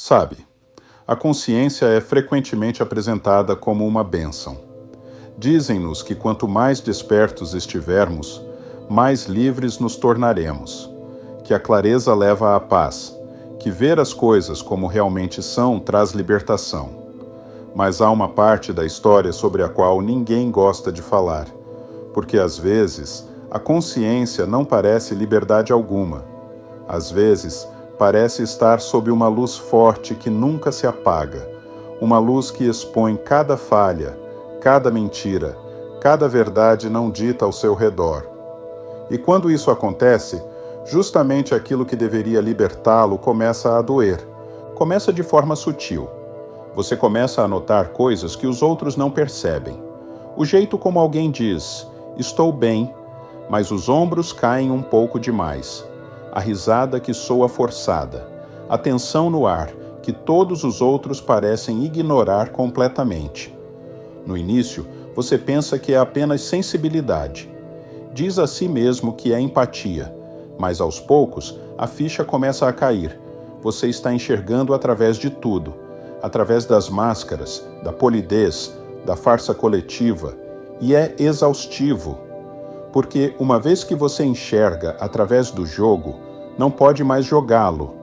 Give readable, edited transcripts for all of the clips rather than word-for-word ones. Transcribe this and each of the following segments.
Sabe, a consciência é frequentemente apresentada como uma bênção. Dizem-nos que quanto mais despertos estivermos, mais livres nos tornaremos, que a clareza leva à paz, que ver as coisas como realmente são traz libertação. Mas há uma parte da história sobre a qual ninguém gosta de falar, porque às vezes a consciência não parece liberdade alguma. Às vezes parece estar sob uma luz forte que nunca se apaga, uma luz que expõe cada falha, cada mentira, cada verdade não dita ao seu redor. E quando isso acontece, justamente aquilo que deveria libertá-lo começa a doer. Começa de forma sutil. Você começa a notar coisas que os outros não percebem. O jeito como alguém diz, estou bem, mas os ombros caem um pouco demais. A risada que soa forçada. A tensão no ar, que todos os outros parecem ignorar completamente. No início, você pensa que é apenas sensibilidade. Diz a si mesmo que é empatia, mas aos poucos a ficha começa a cair. Você está enxergando através de tudo, através das máscaras, da polidez, da farsa coletiva, e é exaustivo. Porque uma vez que você enxerga através do jogo, não pode mais jogá-lo,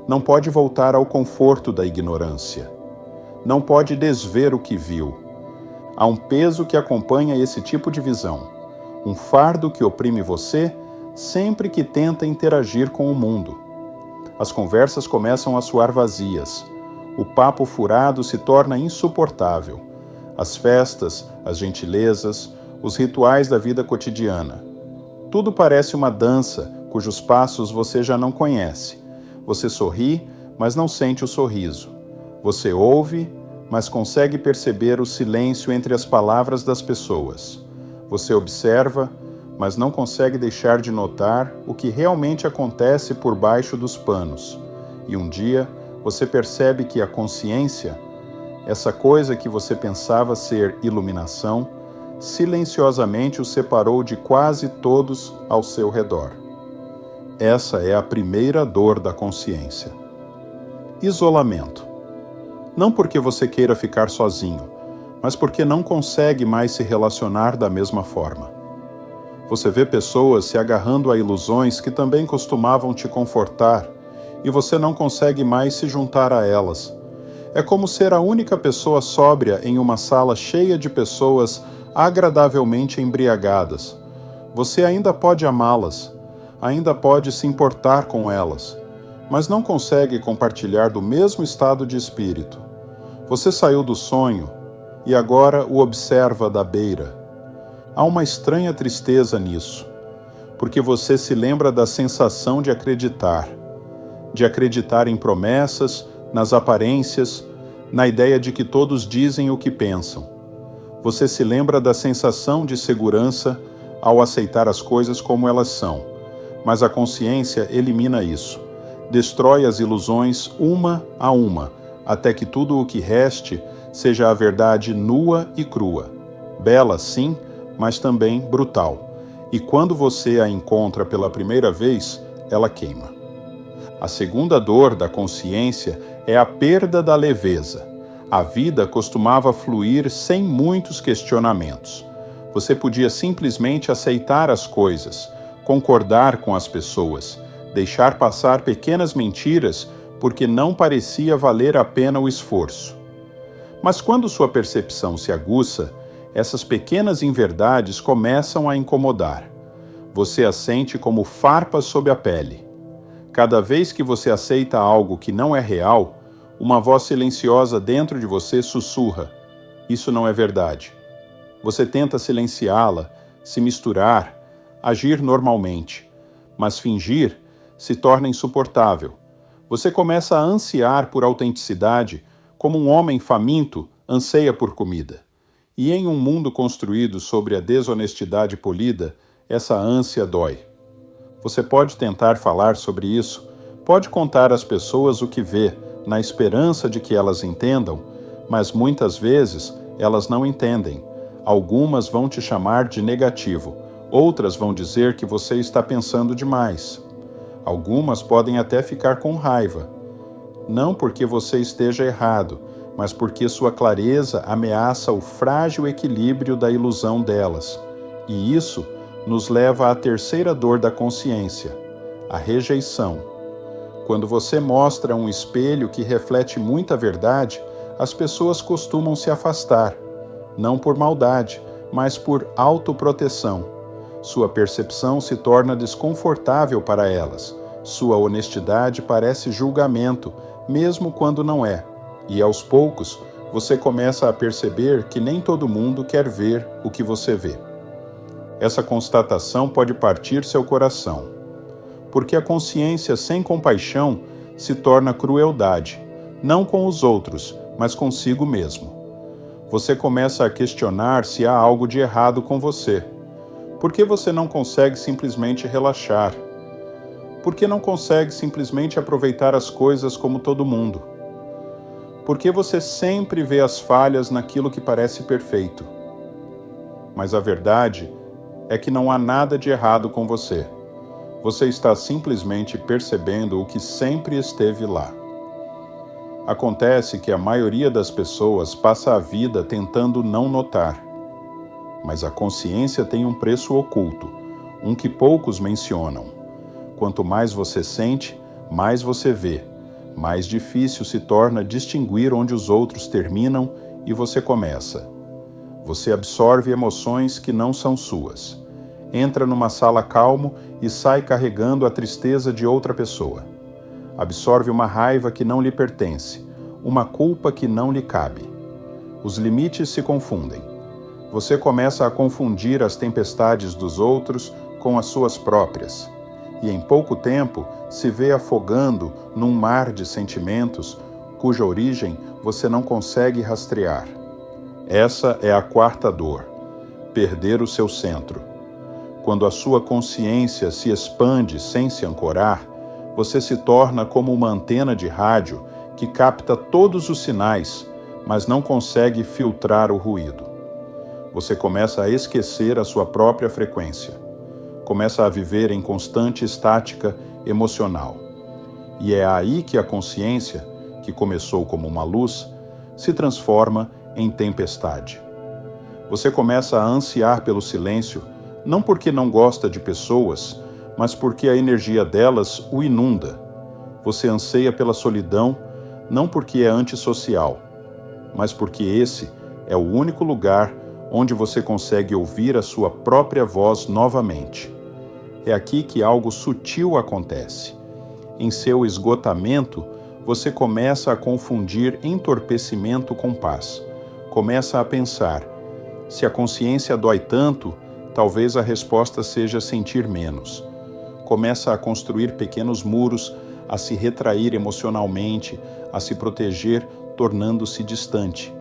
não pode voltar ao conforto da ignorância, não pode desver o que viu. Há um peso que acompanha esse tipo de visão, um fardo que oprime você sempre que tenta interagir com o mundo. As conversas começam a soar vazias, o papo furado se torna insuportável, as festas, as gentilezas, os rituais da vida cotidiana. Tudo parece uma dança cujos passos você já não conhece. Você sorri, mas não sente o sorriso. Você ouve, mas consegue perceber o silêncio entre as palavras das pessoas. Você observa, mas não consegue deixar de notar o que realmente acontece por baixo dos panos. E um dia, você percebe que a consciência, essa coisa que você pensava ser iluminação, silenciosamente o separou de quase todos ao seu redor. Essa é a primeira dor da consciência. Isolamento. Não porque você queira ficar sozinho, mas porque não consegue mais se relacionar da mesma forma. Você vê pessoas se agarrando a ilusões que também costumavam te confortar e você não consegue mais se juntar a elas. É como ser a única pessoa sóbria em uma sala cheia de pessoas agradavelmente embriagadas. Você ainda pode amá-las, ainda pode se importar com elas, mas não consegue compartilhar do mesmo estado de espírito. Você saiu do sonho e agora o observa da beira. Há uma estranha tristeza nisso, porque você se lembra da sensação de acreditar em promessas, nas aparências, na ideia de que todos dizem o que pensam. Você se lembra da sensação de segurança ao aceitar as coisas como elas são, mas a consciência elimina isso, destrói as ilusões uma a uma, até que tudo o que reste seja a verdade nua e crua, bela sim, mas também brutal, e quando você a encontra pela primeira vez, ela queima. A segunda dor da consciência é a perda da leveza. A vida costumava fluir sem muitos questionamentos. Você podia simplesmente aceitar as coisas, concordar com as pessoas, deixar passar pequenas mentiras porque não parecia valer a pena o esforço. Mas quando sua percepção se aguça, essas pequenas inverdades começam a incomodar. Você as sente como farpas sob a pele. Cada vez que você aceita algo que não é real, uma voz silenciosa dentro de você sussurra: isso não é verdade. Você tenta silenciá-la, se misturar, agir normalmente, mas fingir se torna insuportável. Você começa a ansiar por autenticidade, como um homem faminto anseia por comida. E em um mundo construído sobre a desonestidade polida, essa ânsia dói. Você pode tentar falar sobre isso, pode contar às pessoas o que vê, na esperança de que elas entendam, mas muitas vezes elas não entendem. Algumas vão te chamar de negativo, outras vão dizer que você está pensando demais. Algumas podem até ficar com raiva. não porque você esteja errado, mas porque sua clareza ameaça o frágil equilíbrio da ilusão delas. E isso nos leva à terceira dor da consciência, a rejeição. Quando você mostra um espelho que reflete muita verdade, as pessoas costumam se afastar, não por maldade, mas por autoproteção. Sua percepção se torna desconfortável para elas. Sua honestidade parece julgamento, mesmo quando não é. E aos poucos, você começa a perceber que nem todo mundo quer ver o que você vê. Essa constatação pode partir seu coração, porque a consciência sem compaixão se torna crueldade, não com os outros, mas consigo mesmo. Você começa a questionar se há algo de errado com você. Por que você não consegue simplesmente relaxar? Por que não consegue simplesmente aproveitar as coisas como todo mundo? Por que você sempre vê as falhas naquilo que parece perfeito? Mas a verdade é que não há nada de errado com você. Você está simplesmente percebendo o que sempre esteve lá. Acontece que a maioria das pessoas passa a vida tentando não notar. Mas a consciência tem um preço oculto, um que poucos mencionam. Quanto mais você sente, mais você vê. Mais difícil se torna distinguir onde os outros terminam e você começa. Você absorve emoções que não são suas. Entra numa sala calmo e sai carregando a tristeza de outra pessoa. Absorve uma raiva que não lhe pertence, uma culpa que não lhe cabe. Os limites se confundem. Você começa a confundir as tempestades dos outros com as suas próprias. E em pouco tempo se vê afogando num mar de sentimentos cuja origem você não consegue rastrear. Essa é a quarta dor, perder o seu centro. Quando a sua consciência se expande sem se ancorar, você se torna como uma antena de rádio que capta todos os sinais, mas não consegue filtrar o ruído. Você começa a esquecer a sua própria frequência. Começa a viver em constante estática emocional. E é aí que a consciência, que começou como uma luz, se transforma em tempestade. Você começa a ansiar pelo silêncio, não porque não gosta de pessoas, mas porque a energia delas o inunda. Você anseia pela solidão, não porque é antissocial, mas porque esse é o único lugar onde você consegue ouvir a sua própria voz novamente. É aqui que algo sutil acontece. Em seu esgotamento, você começa a confundir entorpecimento com paz. Começa a pensar: se a consciência dói tanto, talvez a resposta seja sentir menos. Começa a construir pequenos muros, a se retrair emocionalmente, a se proteger, tornando-se distante.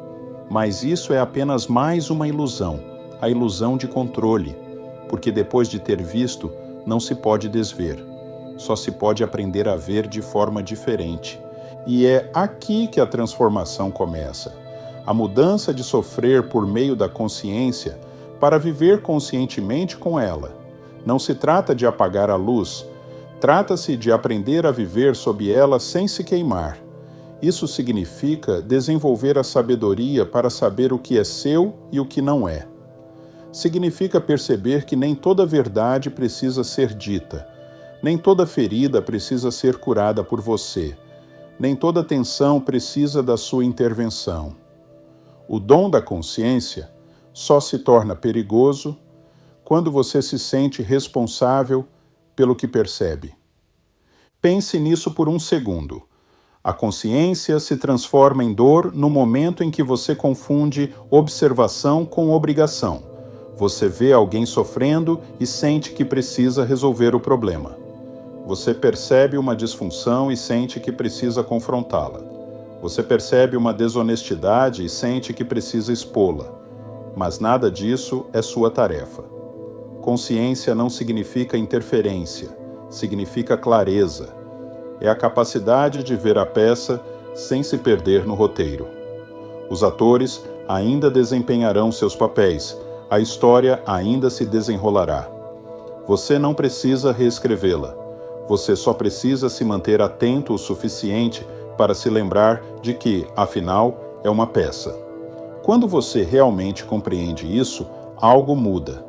Mas isso é apenas mais uma ilusão, a ilusão de controle, porque depois de ter visto, não se pode desver. Só se pode aprender a ver de forma diferente. E é aqui que a transformação começa. A mudança de sofrer por meio da consciência para viver conscientemente com ela. Não se trata de apagar a luz, trata-se de aprender a viver sob ela sem se queimar. Isso significa desenvolver a sabedoria para saber o que é seu e o que não é. Significa perceber que nem toda verdade precisa ser dita, nem toda ferida precisa ser curada por você, nem toda tensão precisa da sua intervenção. O dom da consciência só se torna perigoso quando você se sente responsável pelo que percebe. Pense nisso por um segundo. A consciência se transforma em dor no momento em que você confunde observação com obrigação. Você vê alguém sofrendo e sente que precisa resolver o problema. Você percebe uma disfunção e sente que precisa confrontá-la. Você percebe uma desonestidade e sente que precisa expô-la. Mas nada disso é sua tarefa. Consciência não significa interferência, significa clareza. É a capacidade de ver a peça sem se perder no roteiro. Os atores ainda desempenharão seus papéis, a história ainda se desenrolará. Você não precisa reescrevê-la. Você só precisa se manter atento o suficiente para se lembrar de que, afinal, é uma peça. Quando você realmente compreende isso, algo muda.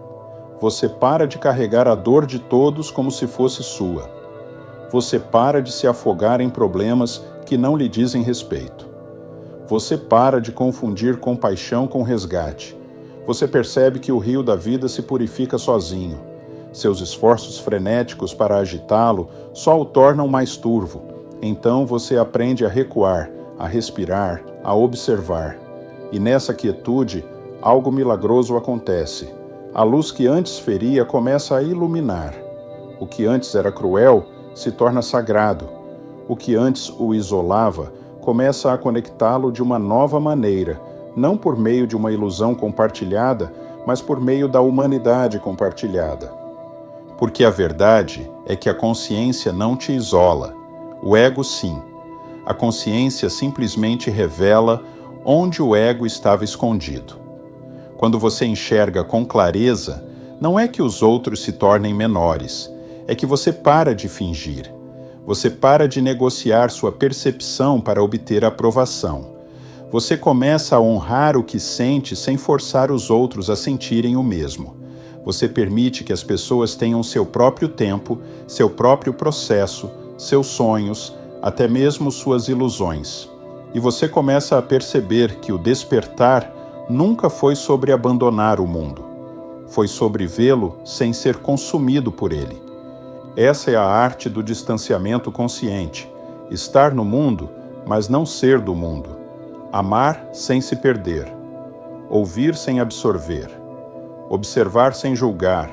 Você para de carregar a dor de todos como se fosse sua. Você para de se afogar em problemas que não lhe dizem respeito. Você para de confundir compaixão com resgate. Você percebe que o rio da vida se purifica sozinho. Seus esforços frenéticos para agitá-lo só o tornam mais turvo. Então você aprende a recuar, a respirar, a observar. E nessa quietude, algo milagroso acontece. A luz que antes feria começa a iluminar. O que antes era cruel se torna sagrado. O que antes o isolava começa a conectá-lo de uma nova maneira, não por meio de uma ilusão compartilhada, mas por meio da humanidade compartilhada. Porque a verdade é que a consciência não te isola. O ego, sim. A consciência simplesmente revela onde o ego estava escondido. Quando você enxerga com clareza, não é que os outros se tornem menores, é que você para de fingir. Você para de negociar sua percepção para obter aprovação. Você começa a honrar o que sente sem forçar os outros a sentirem o mesmo. Você permite que as pessoas tenham seu próprio tempo, seu próprio processo, seus sonhos, até mesmo suas ilusões. E você começa a perceber que o despertar nunca foi sobre abandonar o mundo. Foi sobre vê-lo sem ser consumido por ele. Essa é a arte do distanciamento consciente. Estar no mundo, mas não ser do mundo. Amar sem se perder. Ouvir sem absorver. Observar sem julgar.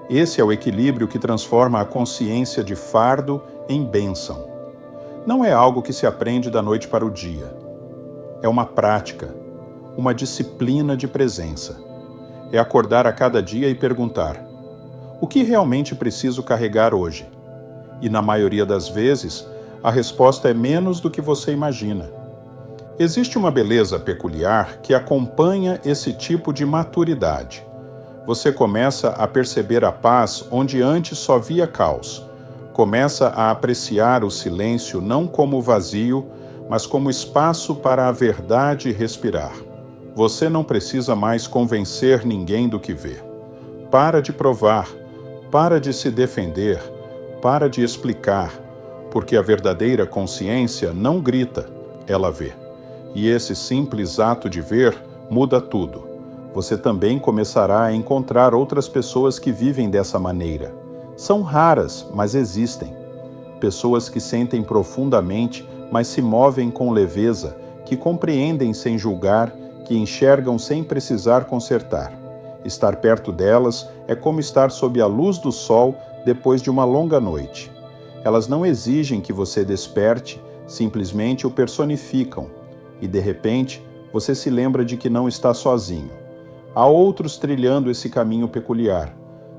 Esse é o equilíbrio que transforma a consciência de fardo em bênção. Não é algo que se aprende da noite para o dia. É uma prática, uma disciplina de presença. É acordar a cada dia e perguntar: o que realmente preciso carregar hoje? E na maioria das vezes, a resposta é menos do que você imagina. Existe uma beleza peculiar que acompanha esse tipo de maturidade. Você começa a perceber a paz onde antes só via caos. Começa a apreciar o silêncio não como vazio, mas como espaço para a verdade respirar. Você não precisa mais convencer ninguém do que vê. Para de provar, para de se defender, para de explicar, porque a verdadeira consciência não grita, ela vê. E esse simples ato de ver muda tudo. Você também começará a encontrar outras pessoas que vivem dessa maneira. São raras, mas existem. Pessoas que sentem profundamente, mas se movem com leveza, que compreendem sem julgar, que enxergam sem precisar consertar. Estar perto delas é como estar sob a luz do sol depois de uma longa noite. Elas não exigem que você desperte, simplesmente o personificam. E de repente, você se lembra de que não está sozinho. Há outros trilhando esse caminho peculiar,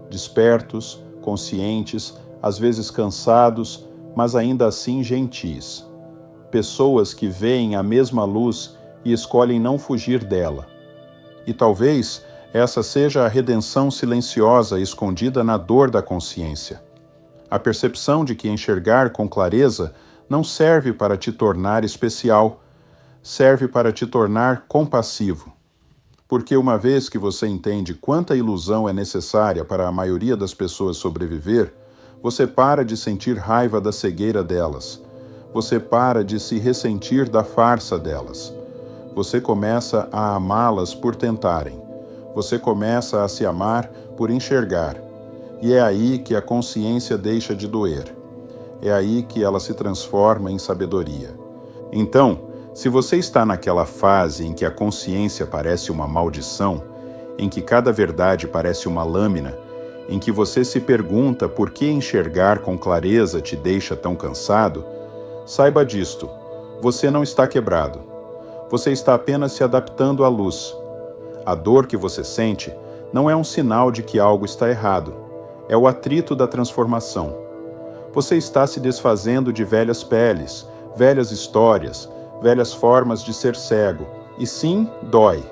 despertos, conscientes, às vezes cansados, mas ainda assim gentis. Pessoas que veem a mesma luz e escolhem não fugir dela. E talvez essa seja a redenção silenciosa escondida na dor da consciência. A percepção de que enxergar com clareza não serve para te tornar especial, serve para te tornar compassivo. Porque uma vez que você entende quanta ilusão é necessária para a maioria das pessoas sobreviver, você para de sentir raiva da cegueira delas. Você para de se ressentir da farsa delas. Você começa a amá-las por tentarem. Você começa a se amar por enxergar. E é aí que a consciência deixa de doer. É aí que ela se transforma em sabedoria. Então, se você está naquela fase em que a consciência parece uma maldição, em que cada verdade parece uma lâmina, em que você se pergunta por que enxergar com clareza te deixa tão cansado, saiba disto: você não está quebrado. Você está apenas se adaptando à luz. A dor que você sente não é um sinal de que algo está errado. É o atrito da transformação. Você está se desfazendo de velhas peles, velhas histórias, velhas formas de ser cego. E sim, dói.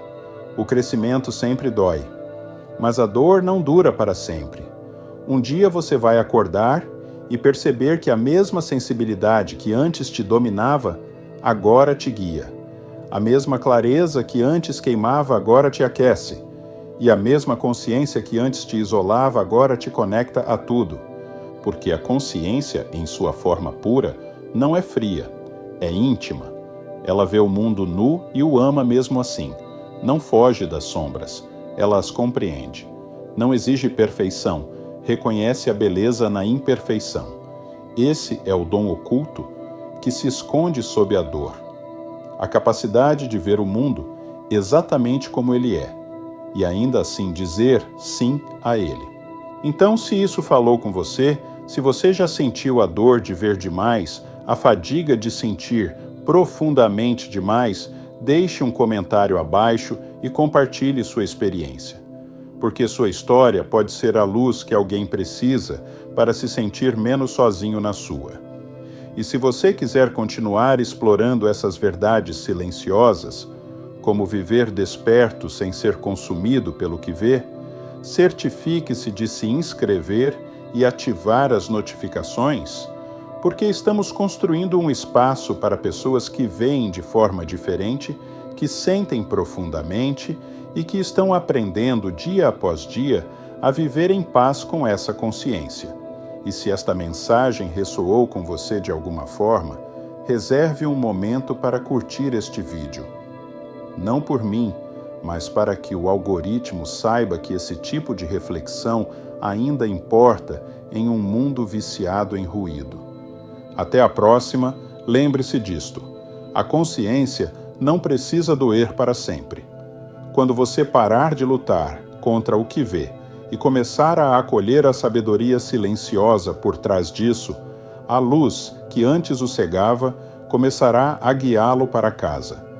O crescimento sempre dói. Mas a dor não dura para sempre. Um dia você vai acordar e perceber que a mesma sensibilidade que antes te dominava agora te guia. A mesma clareza que antes queimava agora te aquece, e a mesma consciência que antes te isolava agora te conecta a tudo, porque a consciência, em sua forma pura, não é fria, é íntima. Ela vê o mundo nu e o ama mesmo assim. Não foge das sombras, ela as compreende. Não exige perfeição, reconhece a beleza na imperfeição. Esse é o dom oculto que se esconde sob a dor. A capacidade de ver o mundo exatamente como ele é, e ainda assim dizer sim a ele. Então, se isso falou com você, se você já sentiu a dor de ver demais, a fadiga de sentir profundamente demais, deixe um comentário abaixo e compartilhe sua experiência. Porque sua história pode ser a luz que alguém precisa para se sentir menos sozinho na sua. E se você quiser continuar explorando essas verdades silenciosas, como viver desperto sem ser consumido pelo que vê, certifique-se de se inscrever e ativar as notificações, porque estamos construindo um espaço para pessoas que veem de forma diferente, que sentem profundamente e que estão aprendendo dia após dia a viver em paz com essa consciência. E se esta mensagem ressoou com você de alguma forma, reserve um momento para curtir este vídeo. Não por mim, mas para que o algoritmo saiba que esse tipo de reflexão ainda importa em um mundo viciado em ruído. Até a próxima, lembre-se disto. A consciência não precisa doer para sempre. Quando você parar de lutar contra o que vê e começar a acolher a sabedoria silenciosa por trás disso, a luz que antes o cegava começará a guiá-lo para casa.